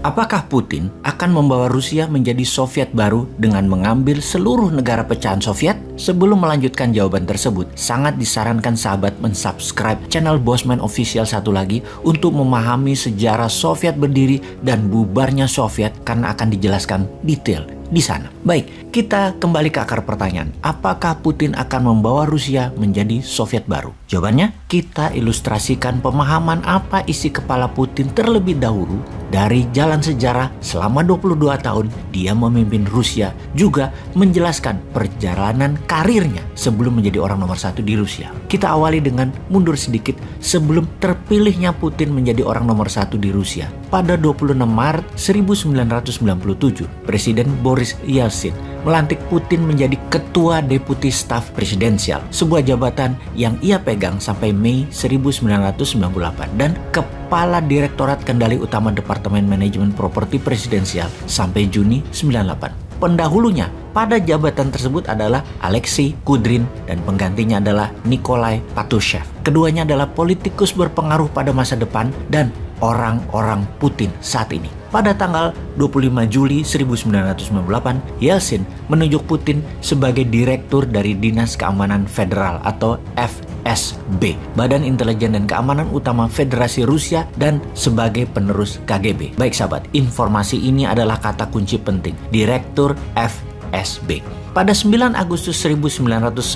Apakah Putin akan membawa Rusia menjadi Soviet baru dengan mengambil seluruh negara pecahan Soviet? Sebelum melanjutkan jawaban tersebut, sangat disarankan sahabat mensubscribe channel Bosman Official satu lagi untuk memahami sejarah Soviet berdiri dan bubarnya Soviet karena akan dijelaskan detail di sana. Baik, kita kembali ke akar pertanyaan. Apakah Putin akan membawa Rusia menjadi Soviet baru? Jawabannya, kita ilustrasikan pemahaman apa isi kepala Putin terlebih dahulu dari jalan sejarah selama 22 tahun dia memimpin Rusia, juga menjelaskan perjalanan karirnya sebelum menjadi orang nomor satu di Rusia. Kita awali dengan mundur sedikit sebelum terpilihnya Putin menjadi orang nomor satu di Rusia. Pada 26 Maret 1997, Presiden Boris Yeltsin melantik Putin menjadi Ketua Deputi Staf Presidensial, sebuah jabatan yang ia pegang sampai Mei 1998, dan Kepala Direktorat Kendali Utama Departemen Manajemen Properti Presidensial sampai Juni 1998. Pendahulunya pada jabatan tersebut adalah Alexei Kudrin dan penggantinya adalah Nikolai Patrushev. Keduanya adalah politikus berpengaruh pada masa depan dan orang-orang Putin saat ini. Pada tanggal 25 Juli 1998, Yeltsin menunjuk Putin sebagai direktur dari Dinas Keamanan Federal atau FSB, Badan Intelijen dan Keamanan Utama Federasi Rusia, dan sebagai penerus KGB. Baik sahabat, informasi ini adalah kata kunci penting, direktur FSB. Pada 9 Agustus 1999,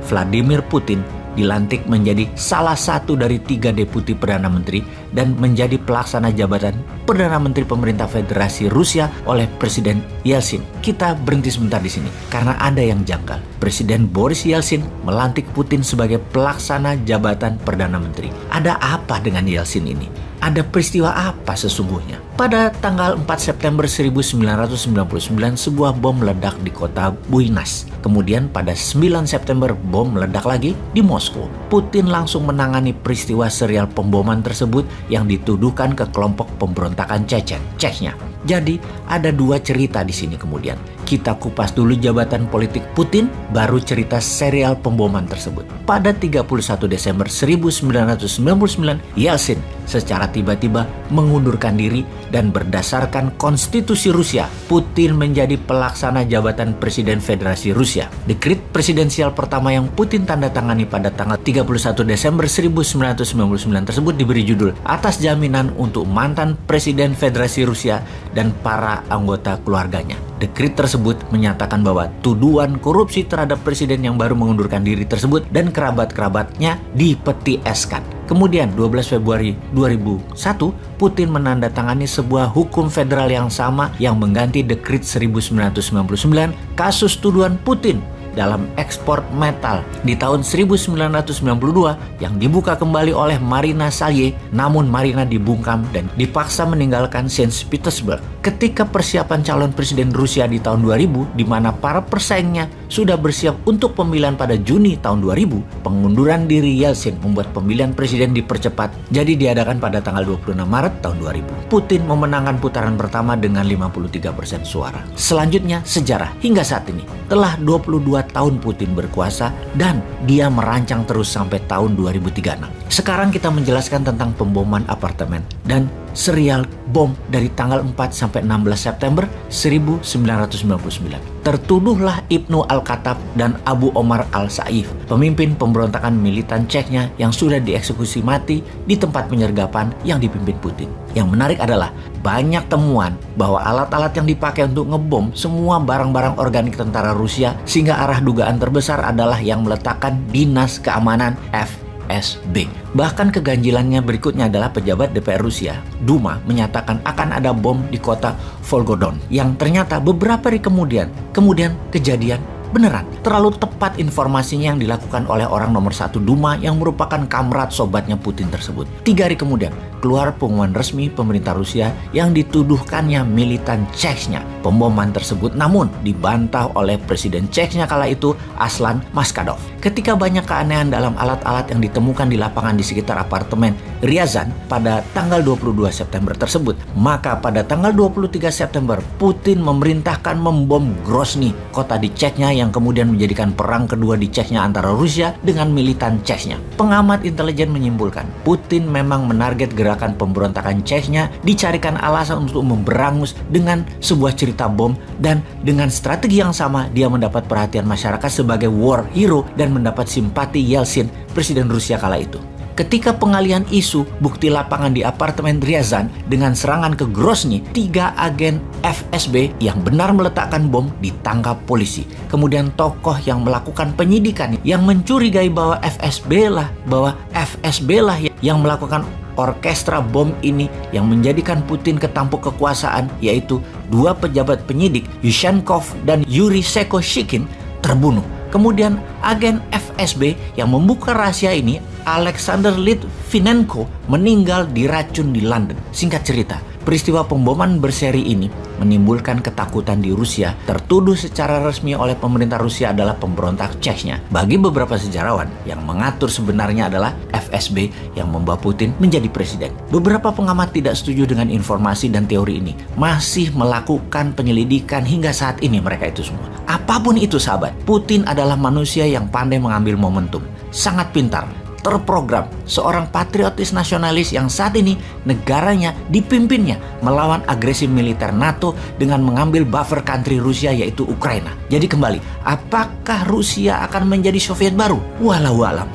Vladimir Putin dilantik menjadi salah satu dari 3 deputi Perdana Menteri dan menjadi pelaksana jabatan Perdana Menteri Pemerintah Federasi Rusia oleh Presiden Yeltsin. Kita berhenti sebentar di sini karena ada yang janggal. Presiden Boris Yeltsin melantik Putin sebagai pelaksana jabatan Perdana Menteri. Ada apa dengan Yeltsin ini? Ada peristiwa apa sesungguhnya? Pada tanggal 4 September 1999, sebuah bom meledak di kota Buenos. Kemudian pada 9 September, bom meledak lagi di Moskow. Putin langsung menangani peristiwa serial pemboman tersebut yang dituduhkan ke kelompok pemberontakan Chechnya. Jadi ada 2 cerita di sini kemudian. Kita kupas dulu jabatan politik Putin, baru cerita serial pemboman tersebut. Pada 31 Desember 1999, Yeltsin secara tiba-tiba mengundurkan diri dan berdasarkan konstitusi Rusia, Putin menjadi pelaksana jabatan Presiden Federasi Rusia. Dekret presidensial pertama yang Putin tanda tangani pada tanggal 31 Desember 1999 tersebut diberi judul Atas Jaminan untuk Mantan Presiden Federasi Rusia dan para anggota keluarganya. Dekret tersebut menyatakan bahwa tuduhan korupsi terhadap presiden yang baru mengundurkan diri tersebut dan kerabat-kerabatnya dipetieskan. Kemudian 12 Februari 2001, Putin menandatangani sebuah hukum federal yang sama yang mengganti Dekret 1999 kasus tuduhan Putin dalam ekspor metal di tahun 1992 yang dibuka kembali oleh Marina Salye, namun Marina dibungkam dan dipaksa meninggalkan Saint Petersburg. Ketika persiapan calon presiden Rusia di tahun 2000, di mana para persaingnya sudah bersiap untuk pemilihan pada Juni tahun 2000, pengunduran diri Yeltsin membuat pemilihan presiden dipercepat, jadi diadakan pada tanggal 26 Maret tahun 2000. Putin memenangkan putaran pertama dengan 53% suara. Selanjutnya, sejarah hingga saat ini. Telah 22 tahun Putin berkuasa dan dia merancang terus sampai tahun 2036. Sekarang kita menjelaskan tentang pemboman apartemen dan serial bom dari tanggal 4 sampai 16 September 1999. Tertuduhlah Ibnu Al-Khattab dan Abu Omar Al-Saif, pemimpin pemberontakan militan Chechnya yang sudah dieksekusi mati di tempat penyergapan yang dipimpin Putin. Yang menarik adalah banyak temuan bahwa alat-alat yang dipakai untuk ngebom semua barang-barang organik tentara Rusia, sehingga arah dugaan terbesar adalah yang meletakkan Dinas Keamanan FSB. Bahkan keganjilannya berikutnya adalah pejabat DPR Rusia, Duma, menyatakan akan ada bom di kota Volgodon yang ternyata beberapa hari kemudian kejadian beneran. Terlalu tepat informasinya yang dilakukan oleh orang nomor 1 Duma yang merupakan kamrat sobatnya Putin tersebut. 3 hari kemudian keluar pengumuman resmi pemerintah Rusia yang dituduhkannya militan Chechnya, pemboman tersebut, namun dibantah oleh Presiden Cechnya kala itu, Aslan Maskhadov. Ketika banyak keanehan dalam alat-alat yang ditemukan di lapangan di sekitar apartemen Ryazan pada tanggal 22 September tersebut, maka pada tanggal 23 September Putin memerintahkan membom Grozny, kota di Chechnya yang kemudian menjadikan perang kedua di Chechnya antara Rusia dengan militan Chechnya. Pengamat intelijen menyimpulkan, Putin memang menarget gerakan pemberontakan Chechnya, dicarikan alasan untuk memberangus dengan sebuah cerita bom, dan dengan strategi yang sama dia mendapat perhatian masyarakat sebagai war hero dan mendapat simpati Yeltsin, presiden Rusia kala itu. Ketika pengalihan isu bukti lapangan di apartemen Ryazan dengan serangan ke Grozny, 3 agen FSB yang benar meletakkan bom ditangkap polisi. Kemudian tokoh yang melakukan penyidikan yang mencurigai bahwa FSB lah yang melakukan orkestra bom ini yang menjadikan Putin ketampuk kekuasaan, yaitu 2 pejabat penyidik, Yushchenko dan Yuri Sekoshikin, terbunuh. Kemudian agen FSB yang membuka rahasia ini, Alexander Litvinenko, meninggal diracun di London. Singkat cerita, peristiwa pemboman berseri ini menimbulkan ketakutan di Rusia, tertuduh secara resmi oleh pemerintah Rusia adalah pemberontak Chechnya. Bagi beberapa sejarawan, yang mengatur sebenarnya adalah FSB yang membawa Putin menjadi presiden. Beberapa pengamat tidak setuju dengan informasi dan teori ini, masih melakukan penyelidikan hingga saat ini mereka itu semua. Apapun itu sahabat, Putin adalah manusia yang pandai mengambil momentum, sangat pintar, terprogram, seorang patriotis nasionalis yang saat ini negaranya dipimpinnya melawan agresi militer NATO dengan mengambil buffer country Rusia, yaitu Ukraina. Jadi kembali, apakah Rusia akan menjadi Soviet baru? Walau alam.